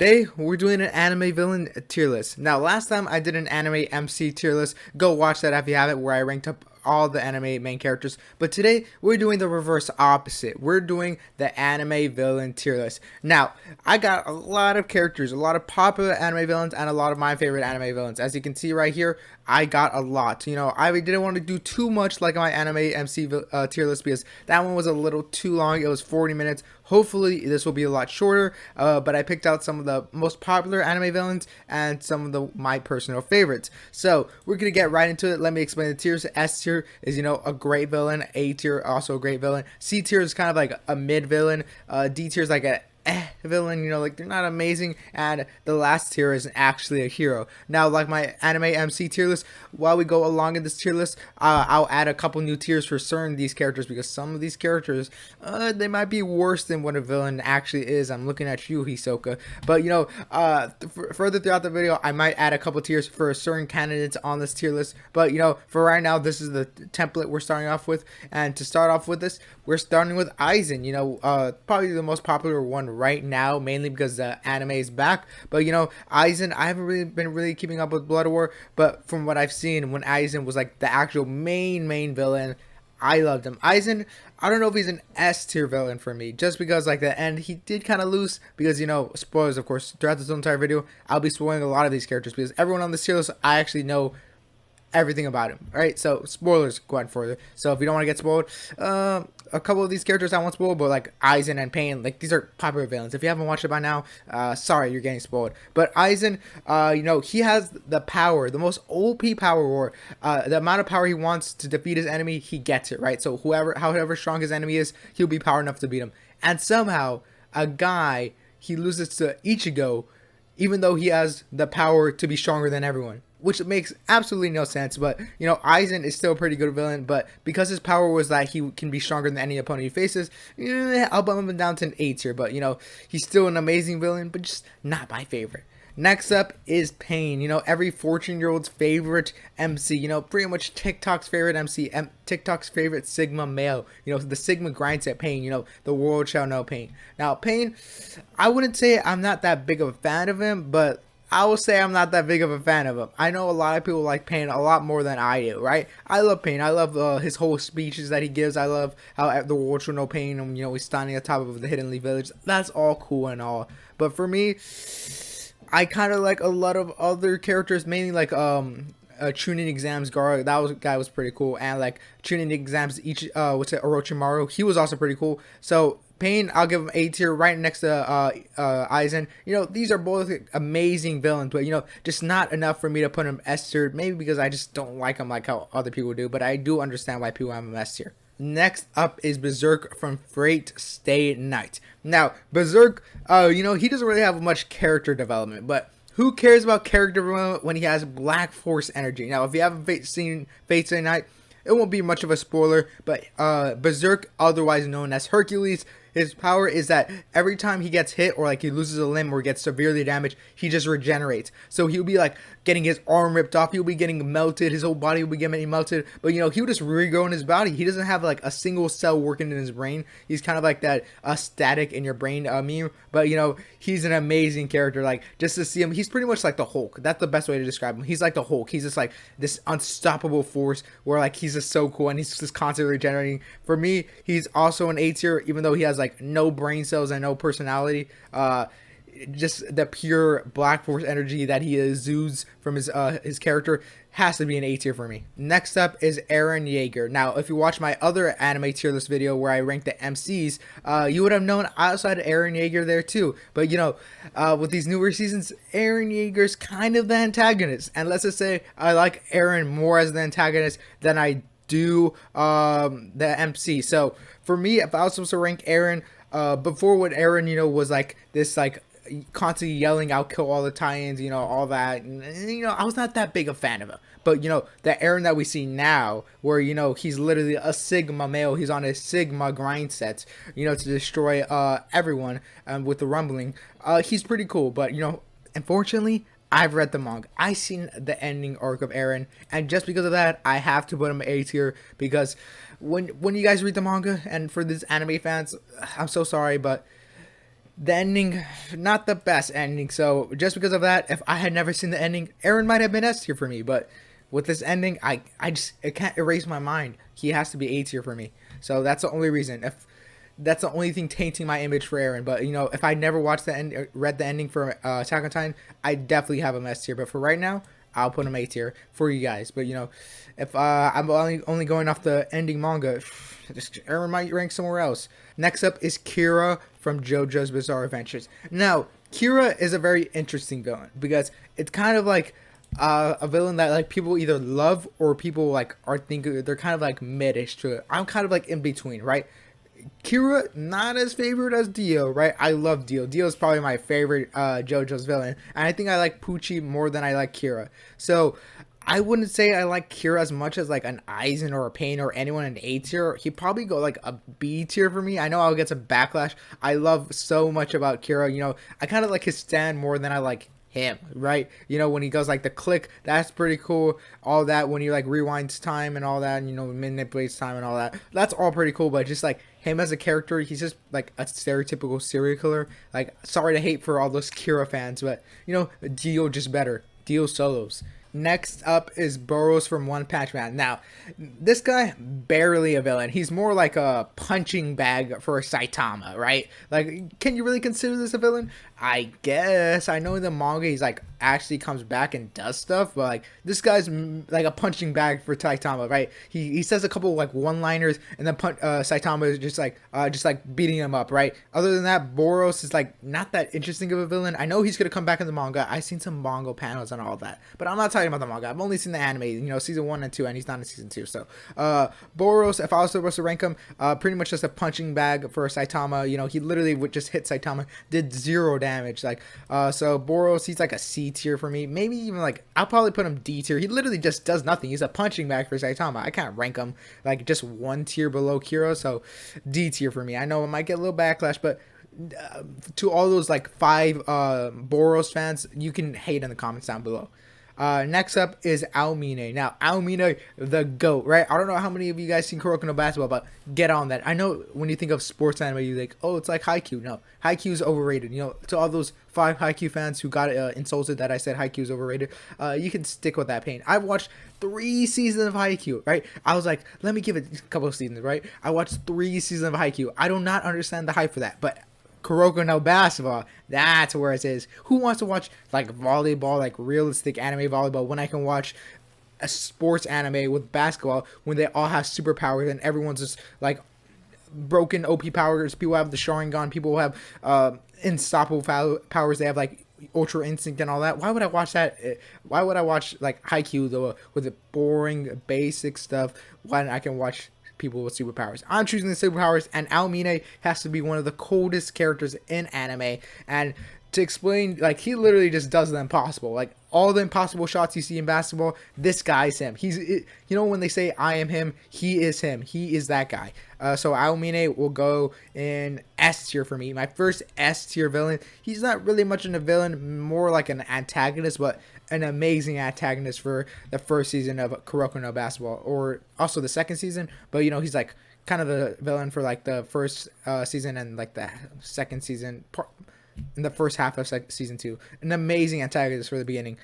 Today, we're doing an anime villain tier list. Now, last time I did an anime MC tier list. Go watch that if you haven't, where I ranked up all the anime main characters. But today, we're doing the reverse opposite. We're doing the anime villain tier list. Now, I got a lot of characters, a lot of popular anime villains, and a lot of my favorite anime villains. As you can see right here, I got a lot. You know, I didn't want to do too much like my anime MC tier list because that one was a little too long. It was 40 minutes. Hopefully, this will be a lot shorter, but I picked out some of the most popular anime villains and some of my personal favorites. So, we're going to get right into it. Let me explain the tiers. S tier is, you know, a great villain. A tier, also a great villain. C tier is kind of like a mid villain. D tier is like a villain, you know, like they're not amazing, and the last tier is actually a hero. Now, like my anime MC tier list, while we go along in this tier list, I'll add a couple new tiers for certain these characters, because some of these characters, they might be worse than what a villain actually is. I'm looking at you, Hisoka. But, you know, further throughout the video, I might add a couple tiers for certain candidates on this tier list. But, you know, for right now, this is the template we're starting off with. And to start off with this, we're starting with Aizen, you know, probably the most popular one right now, mainly because the anime is back. But, you know, Aizen, I haven't really been keeping up with Blood War, but from what I've seen, when Aizen was like the actual main villain, I loved him. Aizen, I don't know if he's an S tier villain for me, just because like the end he did kind of lose, because, you know, spoilers of course throughout this entire video. I'll be spoiling a lot of these characters because everyone on this tier list I actually know everything about him, right? So spoilers go on further. So if you don't want to get spoiled, a couple of these characters I won't spoil, but like Aizen and Pain, like these are popular villains. If you haven't watched it by now, sorry, you're getting spoiled. But Aizen, you know, he has the power, the most OP power, or the amount of power he wants to defeat his enemy, he gets it, right? So however strong his enemy is, he'll be power enough to beat him. And somehow, a guy, he loses to Ichigo, even though he has the power to be stronger than everyone, which makes absolutely no sense. But, you know, Aizen is still a pretty good villain, but because his power was that he can be stronger than any opponent he faces, I'll bump him down to an A tier. But, you know, he's still an amazing villain, but just not my favorite. Next up is Pain, you know, every 14-year-old's favorite MC, you know, pretty much TikTok's favorite MC, TikTok's favorite Sigma male, you know, the Sigma grinds at Pain, you know, the world shall know Pain. Now, Pain, I wouldn't say I'm not that big of a fan of him, but I will say I'm not that big of a fan of him. I know a lot of people like Pain a lot more than I do, right? I love Pain. I love his whole speeches that he gives. I love how the world shall know Pain, and, you know, he's standing on top of the Hidden Leaf Village. That's all cool and all. But for me, I kind of like a lot of other characters, mainly like Chunin Exams Garu. Guy was pretty cool, and like Chunin Exams Orochimaru, he was also pretty cool. So Pain, I'll give him A tier, right next to Aizen. You know, these are both amazing villains, but, you know, just not enough for me to put him S tier. Maybe because I just don't like him like how other people do, but I do understand why people have him S tier. Next up is Berserk from Fate Stay Night. Now, Berserk, you know, he doesn't really have much character development, but who cares about character development when he has Black Force energy? Now, if you haven't seen Fate Stay Night, it won't be much of a spoiler, but Berserk, otherwise known as Hercules, his power is that every time he gets hit, or like he loses a limb or gets severely damaged, he just regenerates. So he'll be like getting his arm ripped off, he'll be getting melted, his whole body will be getting melted, but, you know, he'll just regrow in his body. He doesn't have like a single cell working in his brain. He's kind of like that static in your brain meme, but, you know, he's an amazing character. Like, just to see him, he's pretty much like the Hulk. That's the best way to describe him. He's like the Hulk. He's just like this unstoppable force where like he's just so cool, and he's just constantly regenerating. For me, he's also an A tier, even though he has like no brain cells and no personality. Just the pure Black Force energy that he exudes from his character has to be an A tier for me. Next up is Eren Yeager. Now, if you watch my other anime tier list video where I ranked the MCs, you would have known I also had Eren Yeager there too. But, you know, with these newer seasons, Eren Yeager's kind of the antagonist. And let's just say I like Eren more as the antagonist than I do the MC. So for me, if I was supposed to rank Eren, before, when Eren, you know, was like this like constantly yelling "I'll kill all the Titans," you know, all that, and, you know, I was not that big a fan of him. But, you know, the Eren that we see now, where, you know, he's literally a Sigma male, he's on his Sigma grind sets, you know, to destroy everyone with the rumbling, he's pretty cool. But, you know, unfortunately, I've read the manga. I've seen the ending arc of Eren, and just because of that, I have to put him A tier, because when you guys read the manga, and for these anime fans, I'm so sorry, but The ending, not the best ending. So just because of that, if I had never seen the ending, Aaron might have been S tier for me. But with this ending, I just it can't erase my mind. He has to be A tier for me. So that's the only reason. If that's the only thing tainting my image for Aaron. But you know, if I never watched the end, read the ending for Attack on Titan, I definitely have him S tier. But for right now, I'll put him A tier for you guys. But you know, if I'm only going off the ending manga, just Aaron might rank somewhere else. Next up is Kira from JoJo's Bizarre Adventures. Now, Kira is a very interesting villain because it's kind of like a villain that like people either love or people like are thinking they're kind of like mid-ish to it. I'm kind of like in between, right? Kira, not as favorite as Dio, right? I love Dio. Dio is probably my favorite JoJo's villain. And I think I like Pucci more than I like Kira. So, I wouldn't say I like Kira as much as like an Aizen or a Pain or anyone in A tier. He'd probably go like a B tier for me. I know I'll get some backlash. I love so much about Kira. You know, I kind of like his stand more than I like him, right? You know, when he goes like the click, that's pretty cool. All that when he like rewinds time and all that, and you know, manipulates time and all that, that's all pretty cool. But just like him as a character, he's just like a stereotypical serial killer. Like, sorry to hate for all those Kira fans, but you know, Dio just better. Dio solos. Next up is Boros from One Punch Man. Now, this guy, barely a villain. He's more like a punching bag for Saitama, right? Like, can you really consider this a villain? I guess. I know in the manga he's like actually comes back and does stuff, but like this guy's like a punching bag for Saitama, right? He says a couple like one-liners and then Saitama is just like beating him up, right? Other than that, Boros is like not that interesting of a villain. I know he's gonna come back in the manga. I've seen some manga panels and all that, but I'm not talking about the manga. I've only seen the anime, you know, season 1 and 2, and he's not in season 2. So Boros, if I was supposed to rank him, pretty much just a punching bag for Saitama. You know, he literally would just hit Saitama, did 0 damage. Like, so Boros, he's like a C tier for me. Maybe even like, I'll probably put him D tier. He literally just does nothing. He's a punching bag for Saitama. I can't rank him like just 1 tier below Kira. So D tier for me. I know it might get a little backlash, but to all those like 5 Boros fans, you can hate in the comments down below. Next up is Almina. Now, Almina, the GOAT, right? I don't know how many of you guys seen Kuroko no Basketball, but get on that. I know when you think of sports anime, you think, oh, it's like Haikyuu. No, Haikyuu is overrated. You know, to all those 5 Haikyuu fans who got insulted that I said Haikyuu is overrated, you can stick with that pain. I've watched 3 seasons of Haikyuu, right? I was like, let me give it a couple of seasons, right? I watched 3 seasons of Haikyuu. I do not understand the hype for that, but Kuroko no Basketball, that's where it is. Who wants to watch like volleyball, like realistic anime volleyball, when I can watch a sports anime with basketball when they all have superpowers and everyone's just like broken OP powers? People have the Sharingan, people have unstoppable powers, they have like Ultra Instinct and all that. Why would I watch that? Why would I watch like Haikyuu though with the boring basic stuff when I can watch people with superpowers? I'm choosing the superpowers, and Almina has to be one of the coldest characters in anime. And to explain, like, he literally just does the impossible. Like, all the impossible shots you see in basketball, this guy's him. You know, when they say I am him, he is him. He is that guy. So Almina will go in S tier for me. My first S tier villain. He's not really much of a villain, more like an antagonist, but an amazing antagonist for the first season of Kuroko no Basketball, or also the second season. But you know, he's like kind of the villain for like the first season and like the second season, in the first half of season 2. An amazing antagonist for the beginning.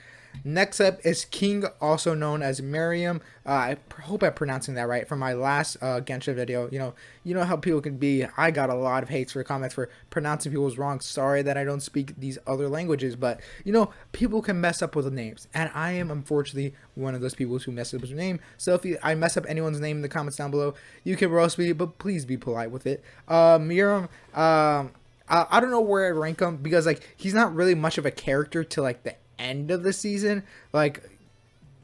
Next up is King, also known as Miriam. I hope I'm pronouncing that right. From my last Genshin video, you know how people can be. I got a lot of hates for comments for pronouncing people's wrong. Sorry that I don't speak these other languages, but you know, people can mess up with the names, and I am unfortunately one of those people who mess up with their name. So if I mess up anyone's name in the comments down below, you can roast me, but please be polite with it. Miriam, I don't know where I rank him because like he's not really much of a character to like the end of the season. Like,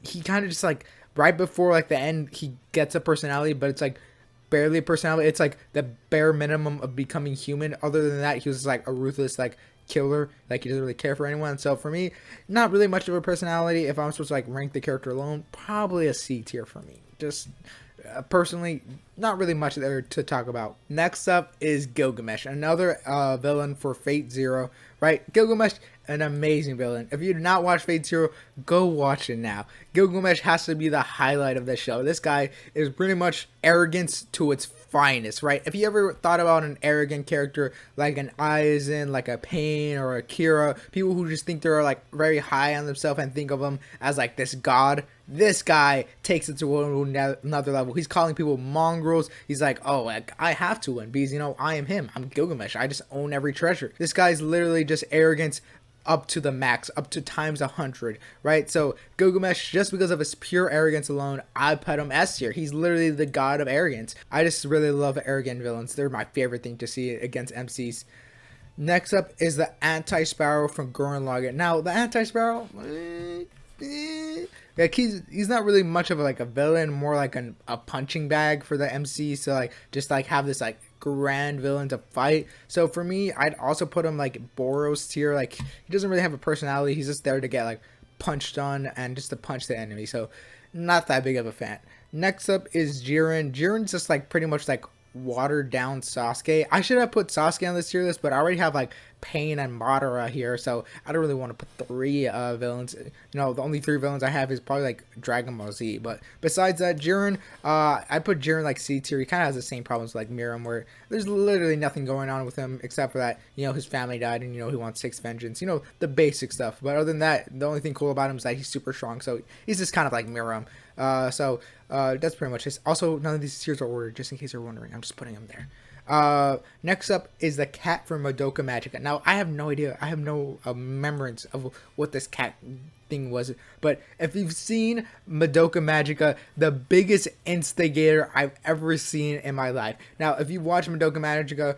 he kind of just like right before like the end he gets a personality, but it's like barely a personality. It's like the bare minimum of becoming human. Other than that, he was like a ruthless like killer. Like, he doesn't really care for anyone. So for me, not really much of a personality. If I'm supposed to like rank the character alone, probably a C tier for me. Just personally, not really much there to talk about. Next up is Gilgamesh, another villain for Fate Zero, right? Gilgamesh, an amazing villain. If you did not watch Fate Zero, go watch it now. Gilgamesh has to be the highlight of the show. This guy is pretty much arrogance to its finest, right? If you ever thought about an arrogant character like an Aizen, like a Pain or a Kira, people who just think they're like very high on themselves and think of them as like this god, this guy takes it to another level. He's calling people mongrels. He's like, oh, like, I have to win because, you know, I am him. I'm Gilgamesh. I just own every treasure. This guy's literally just arrogance up to the max, up to times 100, right? So Gilgamesh, just because of his pure arrogance alone, I put him S tier. He's literally the god of arrogance. I just really love arrogant villains. They're my favorite thing to see against MCs. Next up is the Anti-Sparrow from Gurren Lagann. Now, the Anti-Sparrow, like he's not really much of like a villain, more like a punching bag for the MC. So like just like have this like grand villain to fight. So for me, I'd also put him like Boros tier. Like he doesn't really have a personality. He's just there to get like punched on and just to punch the enemy. So not that big of a fan. Next up is Jiren. Jiren's just like pretty much like watered down Sasuke. I should have put Sasuke on this tier list, but I already have like Pain and Madara here, so I don't really want to put 3 villains. You know, the only 3 villains I have is probably like Dragon Ball Z. But besides that, Jiren, I put Jiren like C tier. He kind of has the same problems like Miram, where there's literally nothing going on with him except for that, you know, his family died and, you know, he wants 6 vengeance. You know, the basic stuff. But other than that, the only thing cool about him is that he's super strong, so he's just kind of like Miram. That's pretty much it. Also, none of these tiers are ordered, just in case you're wondering. I'm just putting them there. Next up is the cat from Madoka Magica. Now, I have no idea. I have no remembrance of what this cat thing was. But if you've seen Madoka Magica, the biggest instigator I've ever seen in my life. Now, if you watch Madoka Magica,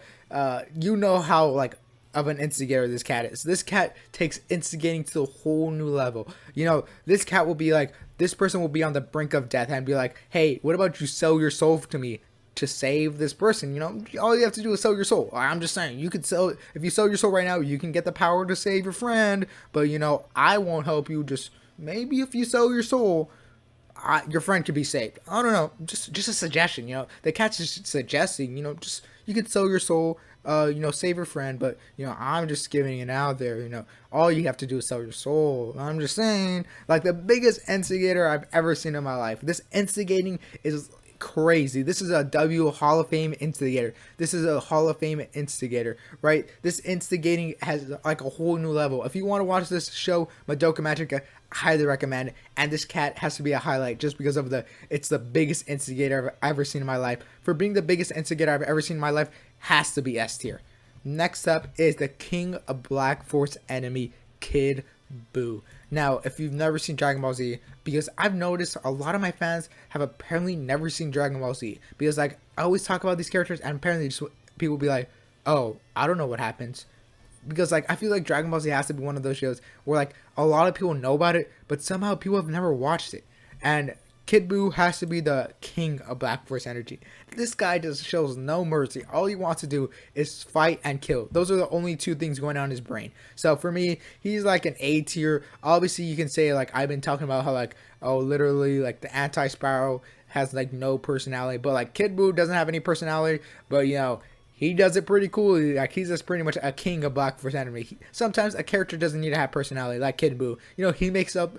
you know how, like, of an instigator this cat is. This cat takes instigating to a whole new level. You know, this cat will be like, this person will be on the brink of death and be like, hey, what about you sell your soul to me to save this person? You know, all you have to do is sell your soul. I'm just saying, you could sell, if you sell your soul right now, you can get the power to save your friend, but you know, I won't help you. Just maybe if you sell your soul, your friend could be saved. I don't know, just a suggestion. You know, the cat's just suggesting, you know, just you could sell your soul, you know, save your friend, but you know, I'm just giving it out there. You know, all you have to do is sell your soul. I'm just saying, like, the biggest instigator I've ever seen in my life. This instigating is crazy. This is a W Hall of Fame instigator. This is a Hall of Fame instigator, right? This instigating has like a whole new level. If you want to watch this show, Madoka Magica, highly recommend it. And this cat has to be a highlight just because of it's the biggest instigator I've ever seen in my life. For being the biggest instigator I've ever seen in my life, has to be S tier. Next up is the king of Black Force enemy, Kid Buu. Now, if you've never seen Dragon Ball Z, because I've noticed a lot of my fans have apparently never seen Dragon Ball Z, because like I always talk about these characters and apparently just people be like, oh, I don't know what happens. Because like I feel like Dragon Ball Z has to be one of those shows where like a lot of people know about it, but somehow people have never watched it. And Kid Buu has to be the king of Black Force energy. This guy just shows no mercy. All he wants to do is fight and kill. Those are the only 2 things going on in his brain. So for me, he's like an A tier. Obviously, you can say like I've been talking about how like, oh, literally like the Anti-Sparrow has like no personality, but like Kid Buu doesn't have any personality, but you know, he does it pretty cool. Like he's just pretty much a king of Black Force enemy. Sometimes a character doesn't need to have personality, like Kid Buu. You know, he makes up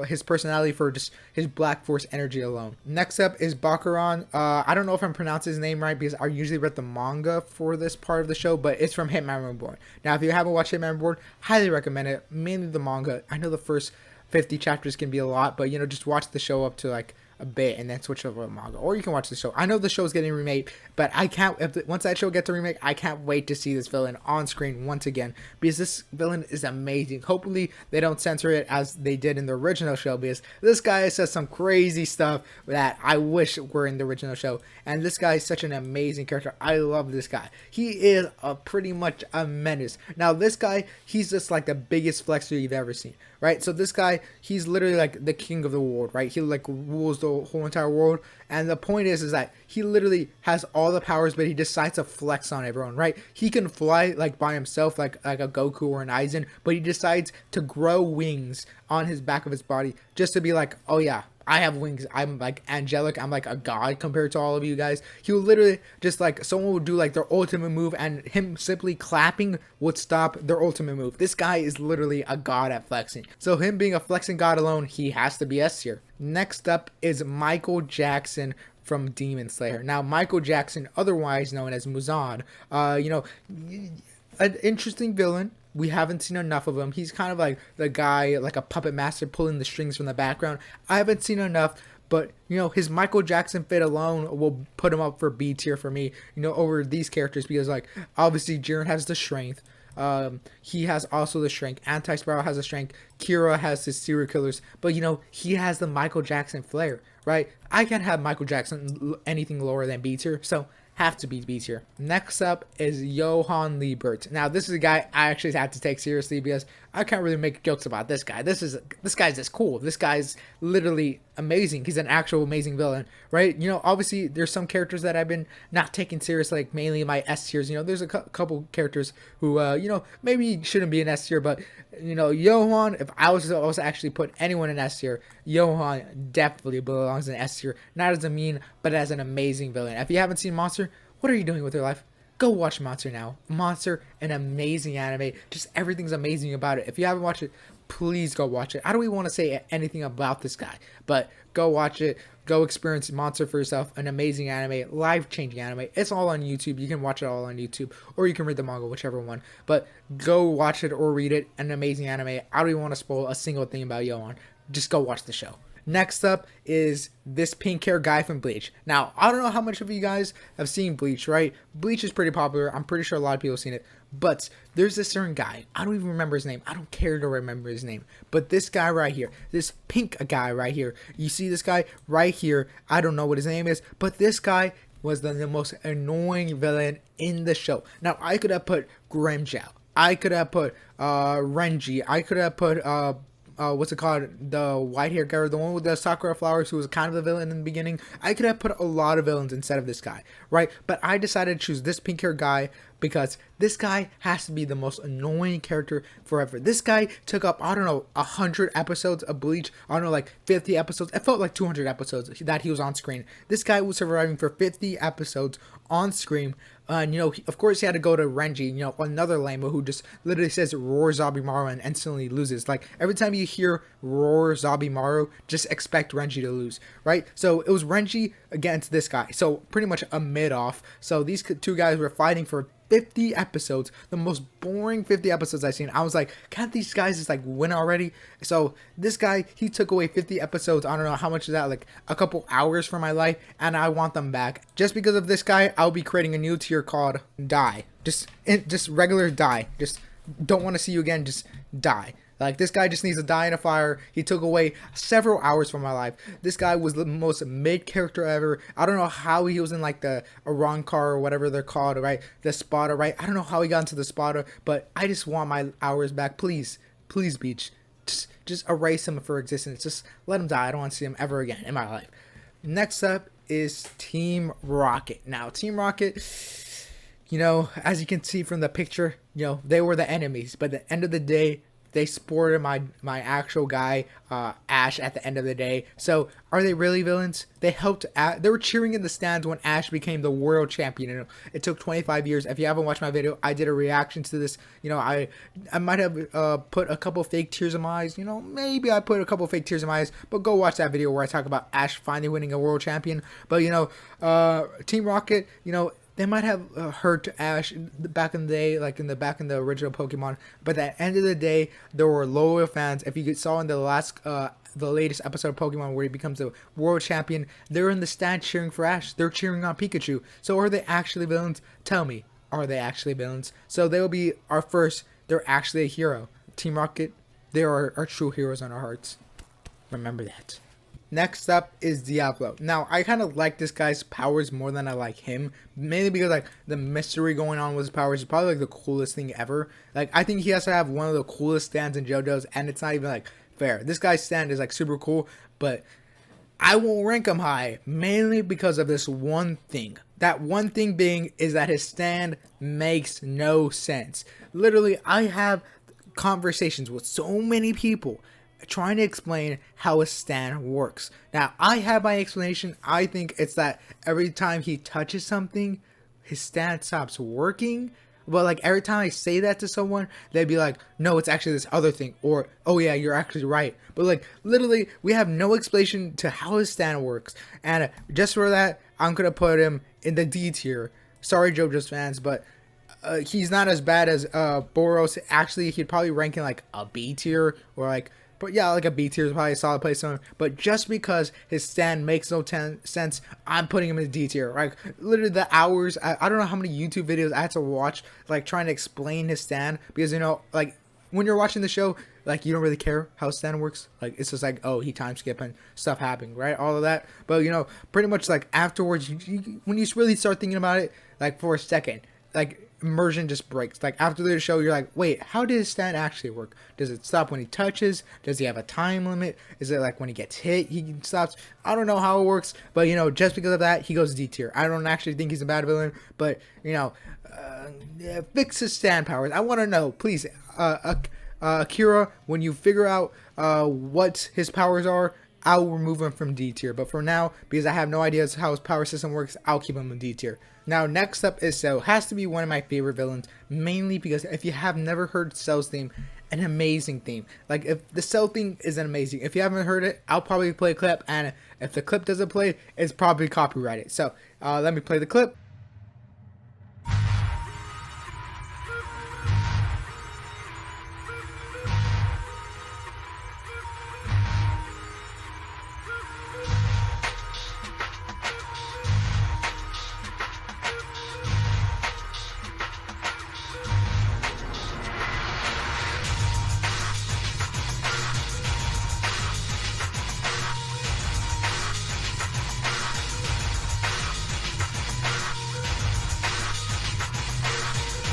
his personality for just his Black Force energy alone. Next up is Bakuran. I don't know if I'm pronouncing his name right because I usually read the manga for this part of the show, but it's from Hitman Reborn. Now, if you haven't watched Hitman Reborn, highly recommend it. Mainly the manga. I know the first 50 chapters can be a lot, but you know, just watch the show up to like a bit and then switch over to manga, or you can watch the show. I know the show's getting remade, but I can't, once that show gets a remake, I can't wait to see this villain on screen once again, because this villain is amazing. Hopefully they don't censor it as they did in the original show, because this guy says some crazy stuff that I wish were in the original show, and this guy is such an amazing character. I love this guy. He is pretty much a menace. Now this guy, he's just like the biggest flexer you've ever seen, right? So this guy, he's literally like the king of the world, right? He like rules the the whole entire world. And the point is that he literally has all the powers, but he decides to flex on everyone, right? He can fly like by himself, like a Goku or an Aizen, but he decides to grow wings on his back of his body just to be like, oh yeah, I have wings. I'm like angelic. I'm like a god compared to all of you guys. He would literally just like someone would do like their ultimate move, and him simply clapping would stop their ultimate move. This guy is literally a god at flexing. So him being a flexing god alone, he has to be S tier. Next up is Michael Jackson from Demon Slayer. Now, Michael Jackson, otherwise known as Muzan, an interesting villain. We haven't seen enough of him. He's kind of like the guy, like a puppet master pulling the strings from the background. I haven't seen enough, but his Michael Jackson fit alone will put him up for B tier for me, over these characters, because like obviously Jiren has the strength. He has also the strength. Anti-Spiral has the strength. Kira has his serial killers, but he has the Michael Jackson flair, right? I can't have Michael Jackson anything lower than B tier, so have to be B tier. Next up is Johann Liebert. Now, this is a guy I actually had to take seriously because I can't really make jokes about this guy. This guy's just cool. This guy's literally amazing. He's an actual amazing villain, right? Obviously there's some characters that I've been not taking serious, like mainly my S tiers. There's a couple characters who maybe shouldn't be in S tier, but Johann, if I was to actually put anyone in S tier, Johann definitely belongs in S tier. Not as a mean, but as an amazing villain. If you haven't seen Monster, what are you doing with your life? Go watch Monster now. Monster, an amazing anime. Just everything's amazing about it. If you haven't watched it, please go watch it. I don't even want to say anything about this guy, but go watch it. Go experience Monster for yourself. An amazing anime, life-changing anime. It's all on YouTube. You can watch it all on YouTube, or you can read the manga, whichever one. But go watch it or read it. An amazing anime. I don't even want to spoil a single thing about Johan. Just go watch the show. Next up is this pink hair guy from Bleach. Now, I don't know how much of you guys have seen Bleach, right? Bleach is pretty popular. I'm pretty sure a lot of people have seen it. But there's this certain guy. I don't even remember his name. I don't care to remember his name. But this guy right here, this pink guy right here, you see this guy right here. I don't know what his name is, but this guy was the most annoying villain in the show. Now, I could have put Grimmjow. I could have put Renji. I could have put what's it called? The white hair guy, the one with the sakura flowers, who was kind of the villain in the beginning. I could have put a lot of villains instead of this guy, right? But I decided to choose this pink hair guy because this guy has to be the most annoying character forever. This guy took up, I don't know, 100 episodes of Bleach. I don't know, like 50 episodes. It felt like 200 episodes that he was on screen. This guy was surviving for 50 episodes on screen. And, of course, he had to go to Renji, another lame who just literally says roar Zabimaru and instantly loses. Like, every time you hear roar Zabimaru, just expect Renji to lose, right? So, it was Renji against this guy. So, pretty much a mid-off. So, these two guys were fighting for 50 episodes, the most boring 50 episodes I've seen. I was like, can't these guys just like win already? So this guy, he took away 50 episodes. I don't know how much is that, like a couple hours from my life, and I want them back. Just because of this guy, I'll be creating a new tier called Die. Just regular Die. Just don't want to see you again. Just die. Like, this guy just needs to die in a fire. He took away several hours from my life. This guy was the most mid character ever. I don't know how he was in, like, the Arankar or whatever they're called, right? The spotter, right? I don't know how he got into the spotter, but I just want my hours back. Please, please, Beach. Just erase him for existence. Just let him die. I don't want to see him ever again in my life. Next up is Team Rocket. Now, Team Rocket, as you can see from the picture, they were the enemies. But at the end of the day, they supported my actual guy, Ash, at the end of the day. So, are they really villains? They helped. They were cheering in the stands when Ash became the world champion. It took 25 years. If you haven't watched my video, I did a reaction to this. I might have put a couple fake tears in my eyes. Maybe I put a couple fake tears in my eyes. But go watch that video where I talk about Ash finally winning a world champion. But Team Rocket, they might have hurt Ash back in the day, like back in the original Pokemon. But at the end of the day, there were loyal fans. If you saw in the latest episode of Pokemon where he becomes a world champion, they're in the stand cheering for Ash. They're cheering on Pikachu. So are they actually villains? Tell me, are they actually villains? So they will be our first. They're actually a hero. Team Rocket, they are our true heroes in our hearts. Remember that. Next up is Diablo. Now, I kind of like this guy's powers more than I like him. Mainly because, like, the mystery going on with his powers is probably, like, the coolest thing ever. Like, I think he has to have one of the coolest stands in JoJo's, and it's not even, like, fair. This guy's stand is, like, super cool, but I won't rank him high, mainly because of this one thing. That one thing being is that his stand makes no sense. Literally, I have conversations with so many people trying to explain how a stand works. Now, I have my explanation. I think it's that every time he touches something, his stand stops working. But like every time I say that to someone, they'd be like, no, it's actually this other thing, or oh yeah, you're actually right. But like literally, we have no explanation to how his stand works, and just for that, I'm gonna put him in the D tier. Sorry, Jojo's fans, but he's not as bad as Boros. Actually, he'd probably rank in like a B tier, or like, but yeah, like a B tier is probably a solid place for him. But just because his stand makes no sense, I'm putting him in the D tier. Like literally the hours, I don't know how many YouTube videos I had to watch, like trying to explain his stand, because you know, like when you're watching the show, like you don't really care how his stand works. Like it's just like, oh, he time skipping, stuff happening, right? All of that. But you know, pretty much like afterwards, when you really start thinking about it, like for a second, like immersion just breaks. Like after the show, you're like, wait, how does his stand actually work? Does it stop when he touches? Does he have a time limit? Is it like when he gets hit he stops? I don't know how it works, but you know, just because of that, he goes D tier. I don't actually think he's a bad villain, but you know, fix his stand powers. I want to know, please, Akira, when you figure out what his powers are, I'll remove him from D tier. But for now, because I have no idea how his power system works, I'll keep him in D tier. Now, next up is Cell. Has to be one of my favorite villains, mainly because if you have never heard Cell's theme, an amazing theme. Like, if the Cell theme is amazing. If you haven't heard it, I'll probably play a clip, and if the clip doesn't play, it's probably copyrighted. So, let me play the clip.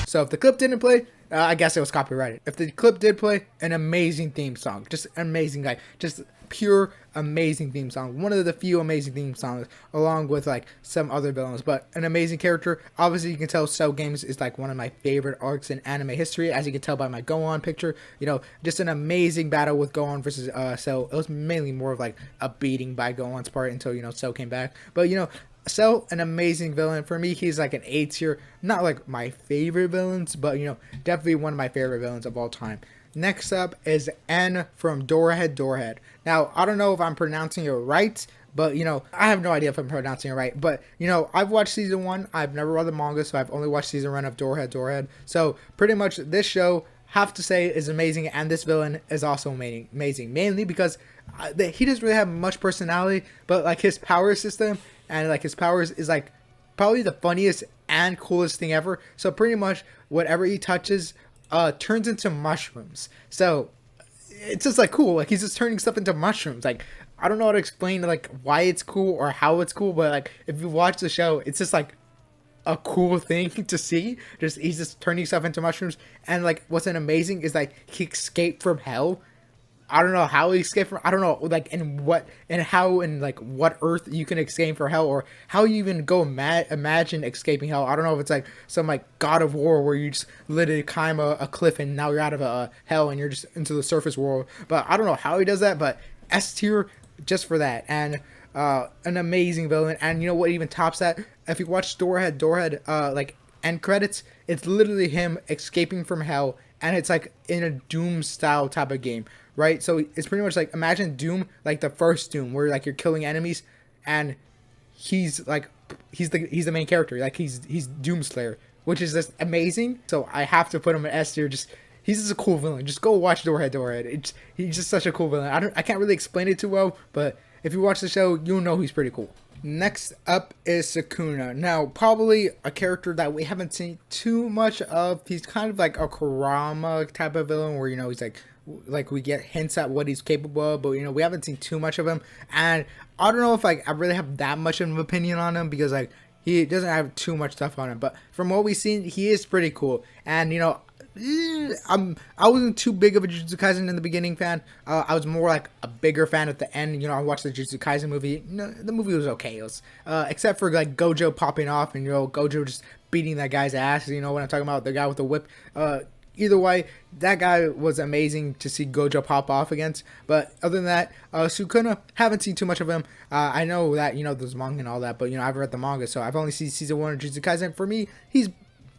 So if the clip didn't play, I guess it was copyrighted. If the clip did play, an amazing theme song. Just amazing guy. Just pure amazing theme song. One of the few amazing theme songs, along with like some other villains. But an amazing character. Obviously, you can tell Cell Games is like one of my favorite arcs in anime history, as you can tell by my Go-On picture. You know, just an amazing battle with Go-On versus Cell. It was mainly more of like a beating by Go-On's part until, you know, Cell came back. But, you know, Cell, an amazing villain. For me, he's like an A tier. Not like my favorite villains, but you know, definitely one of my favorite villains of all time. Next up is N from Warhead. Now, I don't know if I'm pronouncing it right, but you know, I have no idea if I'm pronouncing it right. But you know, I've watched season 1. I've never read the manga, so I've only watched season 1 of Warhead. So pretty much this show, have to say, is amazing, and this villain is also amazing. Mainly because he doesn't really have much personality, but like his power system and like his powers is like probably the funniest and coolest thing ever. So pretty much whatever he touches turns into mushrooms. So it's just like cool. Like he's just turning stuff into mushrooms. Like I don't know how to explain like why it's cool or how it's cool, but like if you watch the show, it's just like a cool thing to see. Just he's just turning stuff into mushrooms, and like what's an amazing is like he escaped from hell. I don't know how he escaped from. I don't know like in what and how and like what Earth you can escape from hell, or how you even go imagine escaping hell. I don't know if it's like some like God of War where you just literally climb a cliff and now you're out of hell and you're just into the surface world. But I don't know how he does that. But S tier just for that, and an amazing villain. And you know what even tops that? If you watch Warhead, like end credits, it's literally him escaping from hell, and it's like in a Doom style type of game. Right, so it's pretty much like imagine Doom, like the first Doom, where like you're killing enemies, and he's like he's the main character, like he's Doomslayer, which is just amazing. So I have to put him in S tier. Just he's just a cool villain. Just go watch Warhead. He's just such a cool villain. I can't really explain it too well, but if you watch the show, you'll know he's pretty cool. Next up is Sukuna. Now, probably a character that we haven't seen too much of. He's kind of like a Kurama type of villain, where you know he's like we get hints at what he's capable of, but you know we haven't seen too much of him, and I don't know if like I really have that much of an opinion on him, because like He doesn't have too much stuff on him, but from what we've seen, he is pretty cool. And I wasn't too big of a Jujutsu Kaisen in the beginning fan. I was more like a bigger fan at the end. I watched the Jujutsu Kaisen movie. The movie was okay. It was except for like Gojo popping off and Gojo just beating that guy's ass. What I'm talking about, the guy with the whip. Either way, that guy was amazing to see Gojo pop off against. But other than that, Sukuna, haven't seen too much of him. I know that, there's manga and all that, but, I've read the manga, so I've only seen season 1 of Jujutsu Kaisen. For me, he's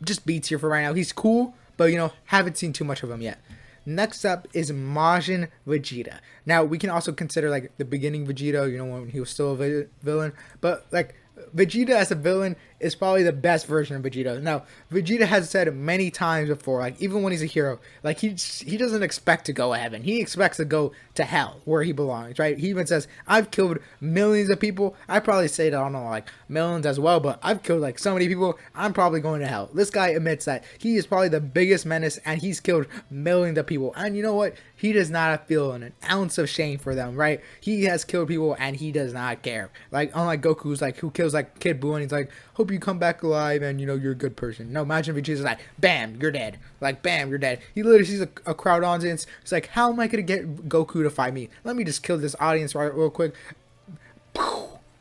just B tier for right now. He's cool, but, haven't seen too much of him yet. Next up is Majin Vegeta. Now, we can also consider, like, the beginning Vegeta, when he was still a villain. But, like, Vegeta as a villain is probably the best version of Vegeta. Now, Vegeta has said many times before, like, even when he's a hero, like, he doesn't expect to go to heaven. He expects to go to hell, where he belongs, right? He even says, I've killed millions of people. I probably say that, I don't know, like, millions as well, but I've killed, like, so many people, I'm probably going to hell. This guy admits that he is probably the biggest menace, and he's killed millions of people. And you know what? He does not feel an ounce of shame for them, right? He has killed people, and he does not care. Like, unlike Goku's, like, who kills, like, Kid Buu, and he's like, hope you come back alive and you're a good person. No, imagine Vegeta's like, bam, you're dead. Like, bam, you're dead. He literally sees a crowd audience. It's like, how am I gonna get Goku to fight me? Let me just kill this audience real quick.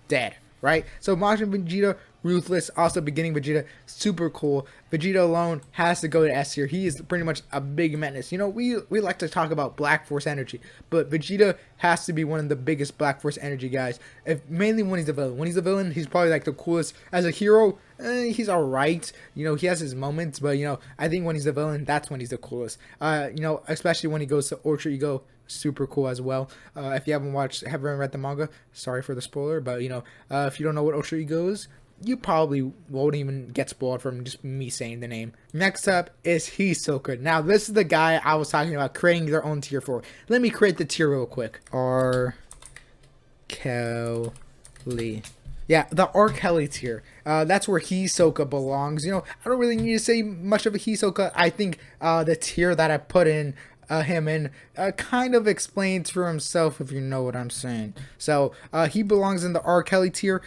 Dead, right? So Majin Vegeta, ruthless. Also beginning Vegeta, super cool. Vegeta alone has to go to S tier. He is pretty much a big menace. We like to talk about Black Force energy, but Vegeta has to be one of the biggest Black Force energy guys. Mainly when he's a villain. When he's a villain, he's probably like the coolest. As a hero, he's alright. He has his moments, but I think when he's a villain, that's when he's the coolest. Especially when he goes to Ultra Ego. Super cool as well. If you haven't read the manga, sorry for the spoiler, but if you don't know what Ultra Ego is, you probably won't even get spoiled from just me saying the name. Next up is Hisoka. Now, this is the guy I was talking about creating their own tier for. Let me create the tier real quick. R. Kelly. Yeah, the R. Kelly tier. That's where Hisoka belongs. I don't really need to say much of a Hisoka. I think the tier that I put in him in kind of explains for himself, if you know what I'm saying. So he belongs in the R. Kelly tier,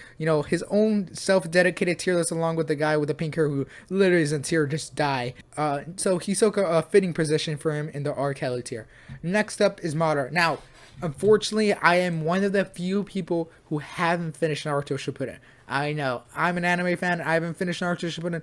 his own self-dedicated tier list, along with the guy with the pink hair who literally is in tier just die. So Hisoka, a fitting position for him in the R. Kelly tier. Next up is Madara. Now, unfortunately, I am one of the few people who haven't finished Naruto Shippuden. I know, I'm an anime fan, I haven't finished Naruto Shippuden,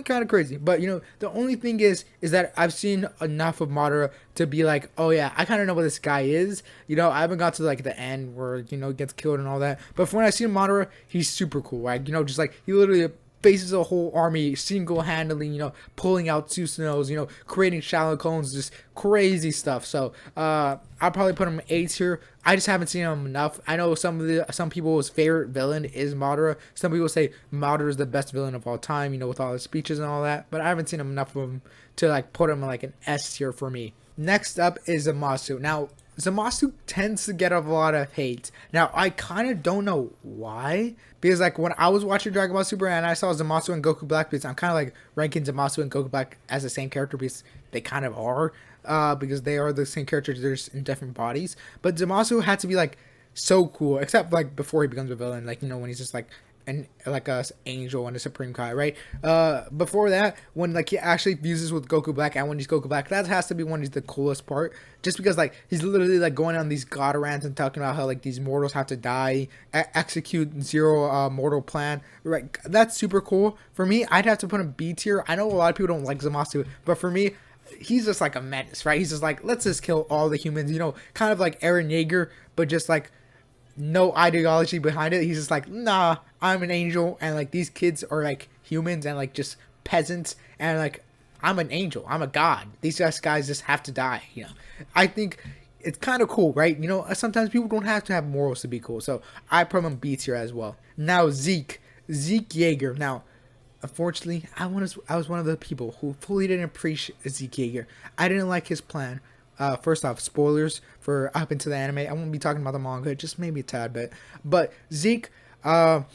kind of crazy. But, the only thing is that I've seen enough of Madara to be like, oh yeah, I kind of know what this guy is. I haven't got to, like, the end where, he gets killed and all that. But from when I see Madara, he's super cool, right? just like, he literally faces a whole army single-handedly, pulling out Susanos, creating shallow clones, just crazy stuff. So I'll probably put him 8 here. I just haven't seen him enough. I know some people's favorite villain is Madara. Some people say Madara is the best villain of all time, with all his speeches and all that. But I haven't seen him enough of him to like put him in like an S tier for me. Next up is Zamasu. Now, Zamasu tends to get a lot of hate. Now, I kind of don't know why. Because, like, when I was watching Dragon Ball Super and I saw Zamasu and Goku Black, because I'm kind of, like, ranking Zamasu and Goku Black as the same character because they kind of are. Because they are the same characters, they're just in different bodies. But Zamasu had to be, like, so cool. Except, like, before he becomes a villain. Like, when he's just, like a angel and a supreme kai, right? Before that, when like he actually fuses with Goku Black, and when he's Goku Black, that has to be one of the coolest part, just because like he's literally like going on these god rants and talking about how like these mortals have to die, execute zero mortal plan, right? That's super cool. For me, I'd have to put him B tier. I know a lot of people don't like Zamasu, but for me, he's just like a menace, right? He's just like, let's just kill all the humans, kind of like Eren Yeager, but just like no ideology behind it. He's just like, nah, I'm an angel, and like these kids are like humans and like just peasants, and like I'm an angel, I'm a god. These guys just have to die. I think it's kind of cool, right? Sometimes people don't have to have morals to be cool, so I put him B tier as well. Now Zeke Yeager. Now, unfortunately, I was one of the people who fully didn't appreciate Zeke Yeager. I didn't like his plan. First off, spoilers for up into the anime. I won't be talking about the manga, just maybe a tad bit. But Zeke, I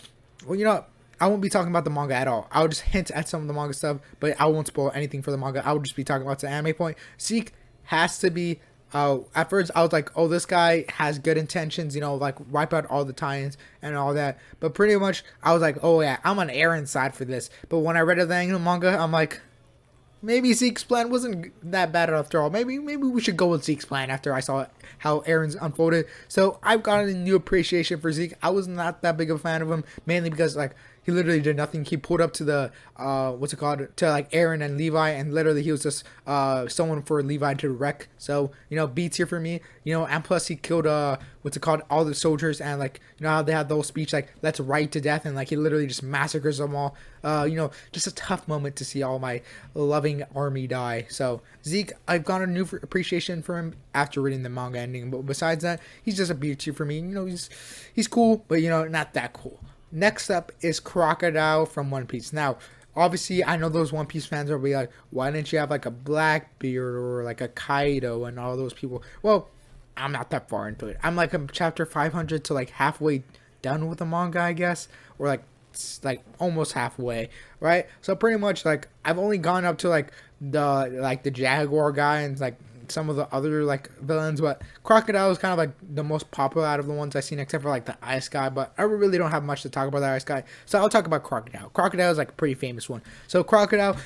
won't be talking about the manga at all. I'll just hint at some of the manga stuff, but I won't spoil anything for the manga. I will just be talking about the anime point. Zeke has to be At first I was like, oh, this guy has good intentions, you know, like wipe out all the Titans and all that. But pretty much I was like, oh yeah, I'm on Aaron's side for this. But when I read the manga, I'm like, maybe Zeke's plan wasn't that bad after all. Maybe we should go with Zeke's plan after I saw how Aaron's unfolded. So I've got a new appreciation for Zeke. I was not that big of a fan of him, mainly because like he literally did nothing. He pulled up to the what's it called, to like Aaron and Levi, and literally he was just someone for Levi to wreck. So you know, B tier for me. You know, and plus he killed what's it called, all the soldiers, and like you know how they had the whole speech like let's right to death, and like he literally just massacres them all. You know, just a tough moment to see all my loving army die. So Zeke, I've got a new appreciation for him after reading the manga ending. But besides that, he's just a B tier for me. You know, he's cool, but you know, not that cool. Next up is Crocodile from One Piece. Now, obviously, I know those One Piece fans will be like, why didn't you have like a Blackbeard or like a Kaido and all those people? Well, I'm not that far into it. I'm like chapter 500 to like halfway done with the manga, I guess, or like almost halfway, right? So pretty much like I've only gone up to like the Jaguar guy and like some of the other like villains, but Crocodile is kind of like the most popular out of the ones I've seen, except for like the Ice Guy. But I really don't have much to talk about the Ice Guy, so I'll talk about Crocodile. Crocodile is like a pretty famous one. So Crocodile,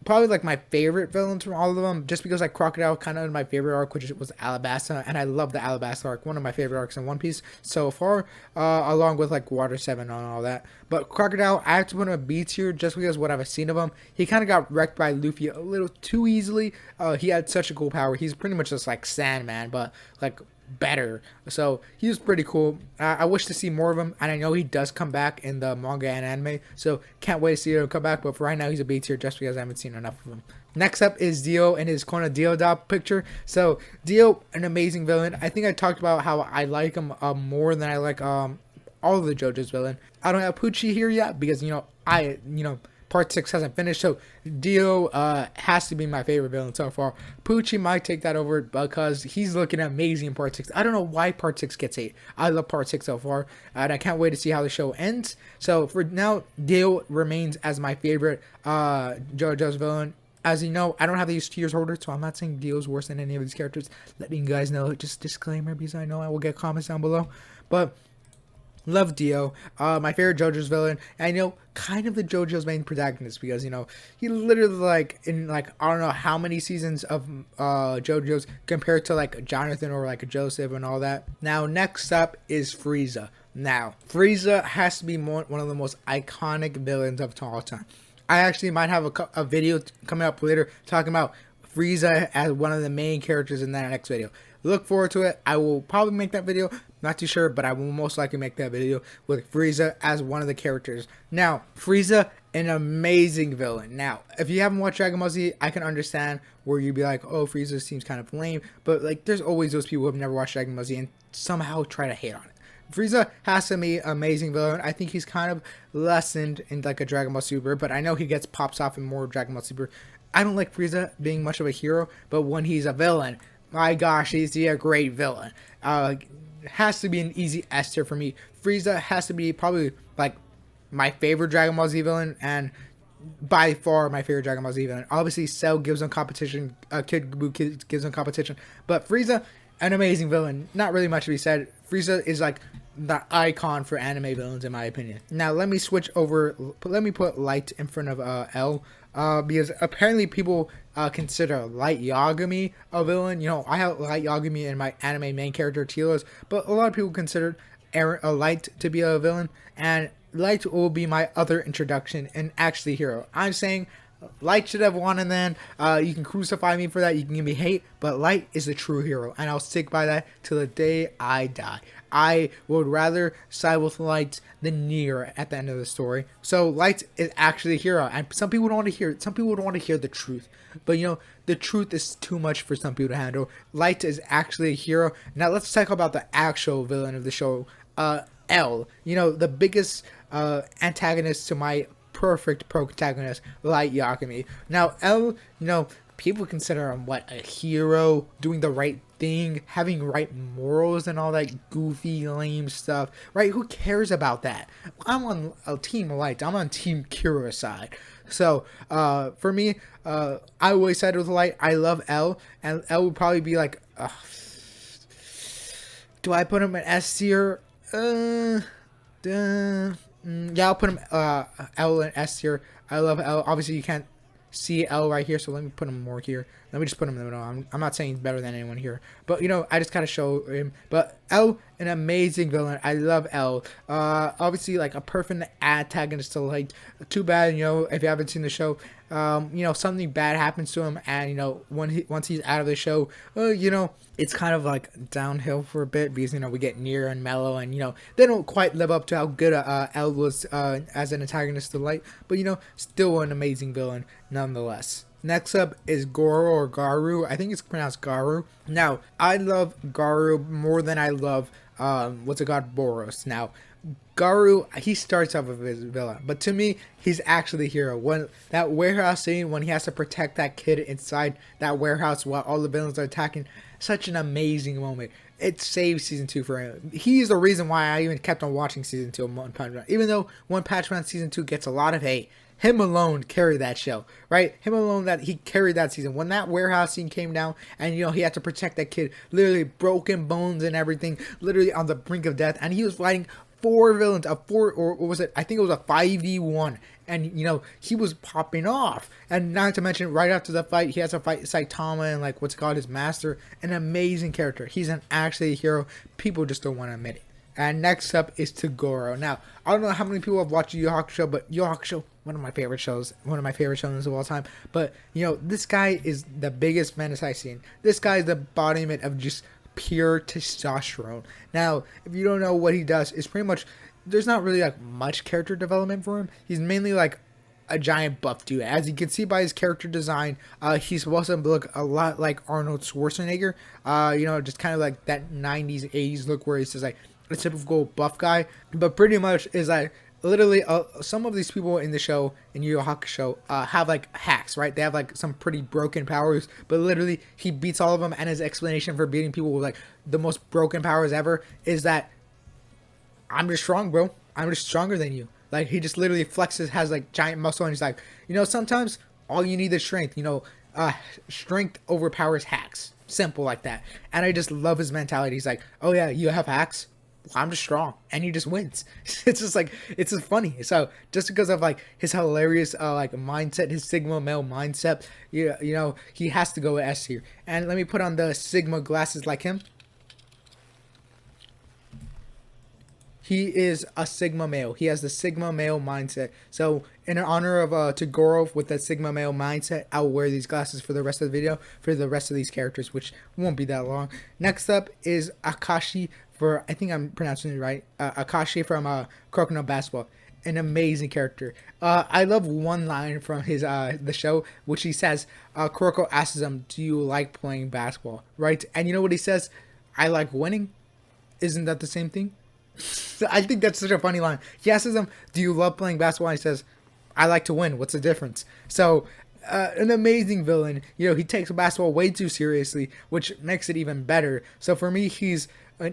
probably like my favorite villains from all of them, just because like Crocodile kind of my favorite arc, which was Alabasta, and I love the Alabasta arc, one of my favorite arcs in One Piece so far, along with like Water 7 and all that. But Crocodile, I have to put him a B tier just because what I've seen of him, he kind of got wrecked by Luffy a little too easily. He had such a cool power. He's pretty much just like Sandman, but like better. So he was pretty cool. I wish to see more of him, and I know he does come back in the manga and anime, so can't wait to see him come back. But for right now, he's a B tier just because I haven't seen enough of him. Next up is Dio and his Kona Deoda picture. So Dio, an amazing villain. I think I talked about how I like him more than I like all of the JoJo's villain. I don't have Pucci here yet because Part 6 hasn't finished, so Dio has to be my favorite villain so far. Pucci might take that over because he's looking amazing in Part 6. I don't know why Part 6 gets 8. I love Part 6 so far, and I can't wait to see how the show ends. So for now, Dio remains as my favorite JoJo's villain. As you know, I don't have these tiers ordered, so I'm not saying Dio's worse than any of these characters. Letting you guys know, just disclaimer, because I know I will get comments down below. But love Dio, my favorite JoJo's villain. And, you know, kind of the JoJo's main protagonist, because, you know, he literally, like, in, like, I don't know how many seasons of JoJo's compared to, like, Jonathan or, like, Joseph and all that. Now, next up is Frieza. Now, Frieza has to be one of the most iconic villains of all time. I actually might have a video coming up later talking about Frieza as one of the main characters in that next video. Look forward to it. I will probably make that video. Not too sure, but I will most likely make that video with Frieza as one of the characters. Now, Frieza, an amazing villain. Now, if you haven't watched Dragon Ball Z, I can understand where you'd be like, oh, Frieza seems kind of lame. But, like, there's always those people who have never watched Dragon Ball Z and somehow try to hate on it. Frieza has to be an amazing villain. I think he's kind of lessened in like a Dragon Ball Super, but I know he gets pops off in more Dragon Ball Super. I don't like Frieza being much of a hero, but when he's a villain, my gosh, is he a great villain. Has to be an easy S tier for me. Frieza has to be probably like my favorite Dragon Ball Z villain, and by far my favorite Dragon Ball Z villain. Obviously, Cell gives him competition, Kid Buu gives him competition, but Frieza, an amazing villain. Not really much to be said. Frieza is like the icon for anime villains in my opinion. Now let me switch over. Let me put Light in front of L, because apparently people consider Light Yagami a villain. You know, I have Light Yagami in my anime main character tier list, but a lot of people consider Light to be a villain, and Light will be my other introduction and actually hero. I'm saying Light should have won, and then you can crucify me for that, you can give me hate, but Light is the true hero, and I'll stick by that till the day I die. I would rather side with Light than Nier at the end of the story. So Light is actually a hero, and some people don't want to hear it. Some people don't want to hear the truth, but you know, the truth is too much for some people to handle. Light is actually a hero. Now let's talk about the actual villain of the show, L. You know, the biggest antagonist to my perfect protagonist, Light Yagami. Now L, you know, people consider him what, a hero, doing the right thing, having right morals and all that goofy lame stuff, right? Who cares about that? I'm on a team Light. I'm on team Kira's side. So for me, I always said with light, I love L, and L would probably be like, do I put him in S tier? Yeah, I'll put him L and S tier. I love L. Obviously, you can't see L right here, so let me put him more here. Let me just put him in the middle. I'm not saying he's better than anyone here, but you know, I just gotta show him. But L, an amazing villain. I love L. Obviously, like a perfect antagonist to like. Too bad, you know, if you haven't seen the show, you know, something bad happens to him, and you know, once he's out of the show, you know, it's kind of like downhill for a bit because you know we get Near and Mellow, and you know they don't quite live up to how good L was as an antagonist to Light, but you know, still an amazing villain nonetheless. Next up is Goro or Garu. I think it's pronounced Garu. Now, I love Garu more than I love what's it called, Boros. Now, Garu, he starts off as a villain, but to me, he's actually the hero. When that warehouse scene, when he has to protect that kid inside that warehouse while all the villains are attacking, such an amazing moment. It saved season 2 for him. He's the reason why I even kept on watching season 2 of One Punch Man. Even though One Punch Man season 2 gets a lot of hate, him alone carried that show, right? Him alone, that he carried that season. When that warehouse scene came down and, you know, he had to protect that kid, literally broken bones and everything, literally on the brink of death, and he was fighting 4 villains, or what was it? I think it was a 5v1, and, you know, he was popping off. And not to mention, right after the fight, he has to fight Saitama and, like, what's called his master. An amazing character. He's actually a hero. People just don't want to admit it. And next up is Toguro. Now, I don't know how many people have watched Yu Yu Hakusho, but Yu Yu Hakusho, one of my favorite shows of all time. But, you know, this guy is the biggest menace I've seen. This guy is the embodiment of just pure testosterone. Now, if you don't know what he does, it's pretty much, there's not really like much character development for him. He's mainly like a giant buff dude. As you can see by his character design, he's supposed to look a lot like Arnold Schwarzenegger. You know, just kind of like that 90s, 80s look where he's just like a typical buff guy. But pretty much is like, literally, some of these people in the show, in Yu Yu Hakusho, have like hacks, right? They have like some pretty broken powers, but literally he beats all of them, and his explanation for beating people with like the most broken powers ever is that I'm just strong, bro. I'm just stronger than you. Like, he just literally flexes, has like giant muscle, and he's like, you know, sometimes all you need is strength. You know, strength overpowers hacks. Simple like that. And I just love his mentality. He's like, oh yeah, you have hacks? I'm just strong, and he just wins. It's just like, it's just funny. So just because of like his hilarious like mindset, his Sigma male mindset, you know, he has to go with S here. And let me put on the Sigma glasses like him. He is a Sigma male. He has the Sigma male mindset. So in honor of Toguro with the Sigma male mindset, I will wear these glasses for the rest of the video, for the rest of these characters, which won't be that long. Next up is Akashi, for, I think I'm pronouncing it right, Akashi from Crocodile Basketball. An amazing character. I love one line from his the show, which he says, Kuroko asks him, do you like playing basketball, right? And you know what he says? I like winning. Isn't that the same thing? I think that's such a funny line. He asks him, do you love playing basketball? And he says, I like to win. What's the difference? So, an amazing villain. You know, he takes basketball way too seriously, which makes it even better. So for me, he's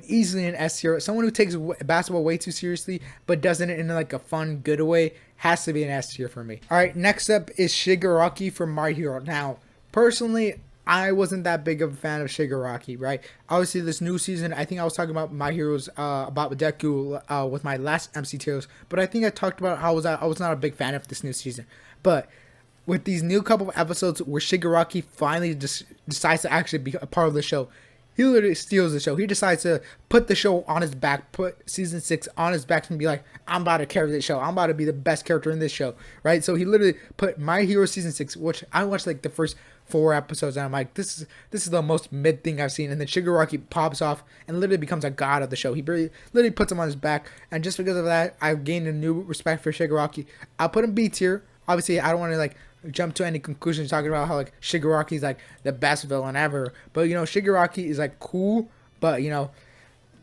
easily an S tier. Someone who takes basketball way too seriously, but does it in like a fun, good way, has to be an S tier for me. Alright, next up is Shigaraki from My Hero. Now, personally, I wasn't that big of a fan of Shigaraki, right? Obviously, this new season, I think I was talking about My Heroes, about Deku with my last MC tiers, but I think I talked about how I was not a big fan of this new season. But with these new couple of episodes where Shigaraki finally decides to actually be a part of the show, he literally steals the show. He decides to put the show on his back, put season 6 on his back, and be like, I'm about to carry this show. I'm about to be the best character in this show, right? So he literally put My Hero season 6, which I watched like the first 4 episodes, and I'm like, this is the most mid thing I've seen. And then Shigaraki pops off and literally becomes a god of the show. He literally puts him on his back, and just because of that, I've gained a new respect for Shigaraki. I'll put him B tier. Obviously, I don't want to like jump to any conclusions talking about how like Shigaraki's like the best villain ever, but you know, Shigaraki is like cool, but you know,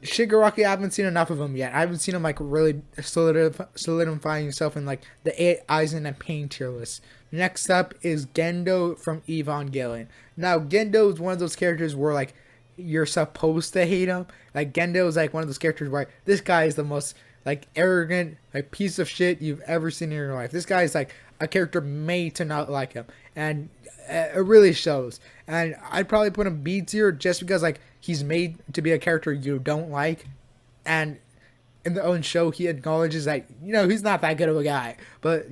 Shigaraki, I haven't seen enough of him yet. I haven't seen him like really solidifying himself in like the Aizen and Pain tier list. Next up is Gendo from Evangelion. Now, Gendo is one of those characters where like you're supposed to hate him. Like, Gendo is like one of those characters where this guy is the most like arrogant, like piece of shit you've ever seen in your life. This guy is like a character made to not like him, and it really shows. And I'd probably put him B tier just because like he's made to be a character you don't like, and in the own show he acknowledges that he's not that good of a guy. But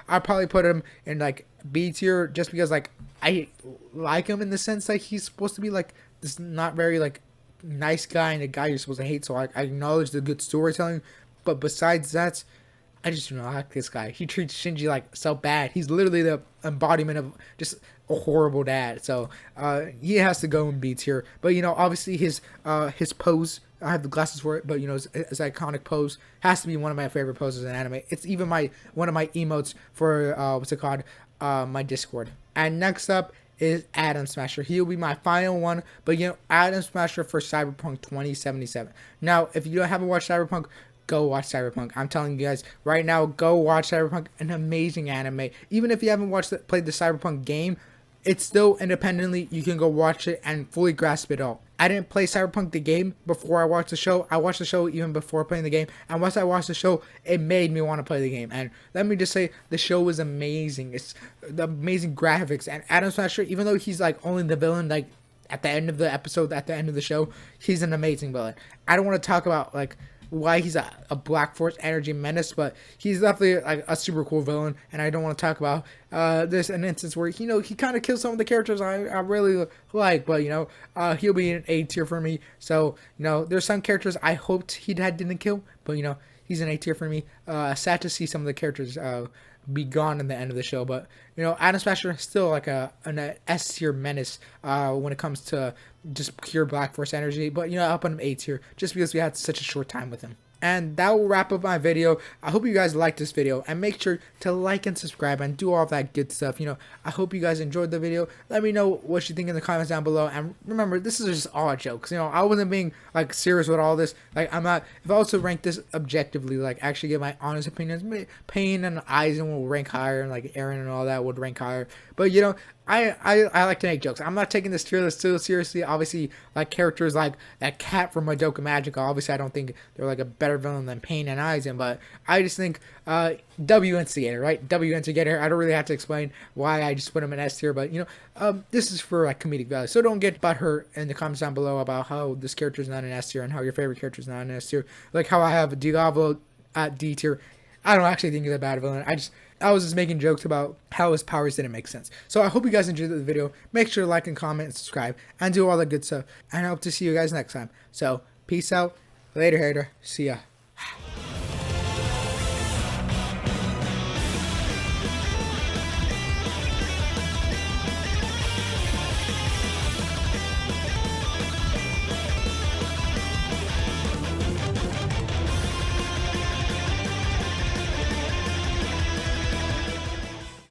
I'd probably put him in like B tier just because like I like him in the sense like he's supposed to be like this not very like nice guy and a guy you're supposed to hate. So I acknowledge the good storytelling, but besides that, I just do not like this guy. He treats Shinji like so bad. He's literally the embodiment of just a horrible dad. So he has to go in B tier. But obviously his pose, I have the glasses for it, but his iconic pose has to be one of my favorite poses in anime. It's even one of my emotes for what's it called? My Discord. And next up is Atom Smasher. He'll be my final one, but Atom Smasher for Cyberpunk 2077. Now, if you haven't watched Cyberpunk, go watch Cyberpunk. I'm telling you guys right now, go watch Cyberpunk. An amazing anime. Even if you haven't played the Cyberpunk game, it's still independently, you can go watch it and fully grasp it all. I didn't play Cyberpunk the game before I watched the show. I watched the show even before playing the game. And once I watched the show, it made me want to play the game. And let me just say, the show was amazing. It's the amazing graphics. And Atom Smasher, even though he's like only the villain, like at the end of the episode, at the end of the show, he's an amazing villain. I don't want to talk about like why he's a Black Force energy menace, but he's definitely like a super cool villain. And I don't want to talk about this an instance where he kind of kills some of the characters I really like, but he'll be an A tier for me. So there's some characters I hoped he didn't kill, but he's an A tier for me. Sad to see some of the characters be gone in the end of the show, but Atom Smasher is still like an S tier menace when it comes to just pure Black Force energy. But I'll put him A tier just because we had such a short time with him. And that will wrap up my video. I hope you guys liked this video, and make sure to like and subscribe and do all that good stuff. I hope you guys enjoyed the video. Let me know what you think in the comments down below. And remember, this is just all jokes. I wasn't being like serious with all this. Like I'm not. If I also rank this objectively, like actually give my honest opinions, Pain and Aizen will rank higher, and like Eren and all that would rank higher. But I like to make jokes. I'm not taking this tier list too seriously. Obviously, like characters like that cat from Madoka Magica, obviously I don't think they're like a better villain than Pain and Aizen, but I just think W Instigator, right? W Instigator. I don't really have to explain why I just put him in S tier, but this is for like comedic value. So don't get butthurt in the comments down below about how this character is not an S tier and how your favorite character is not an S tier. Like how I have Diablo at D tier. I don't actually think he's a bad villain. I was just making jokes about how his powers didn't make sense. So I hope you guys enjoyed the video. Make sure to like and comment and subscribe and do all that good stuff. And I hope to see you guys next time. So peace out. Later, hater. See ya.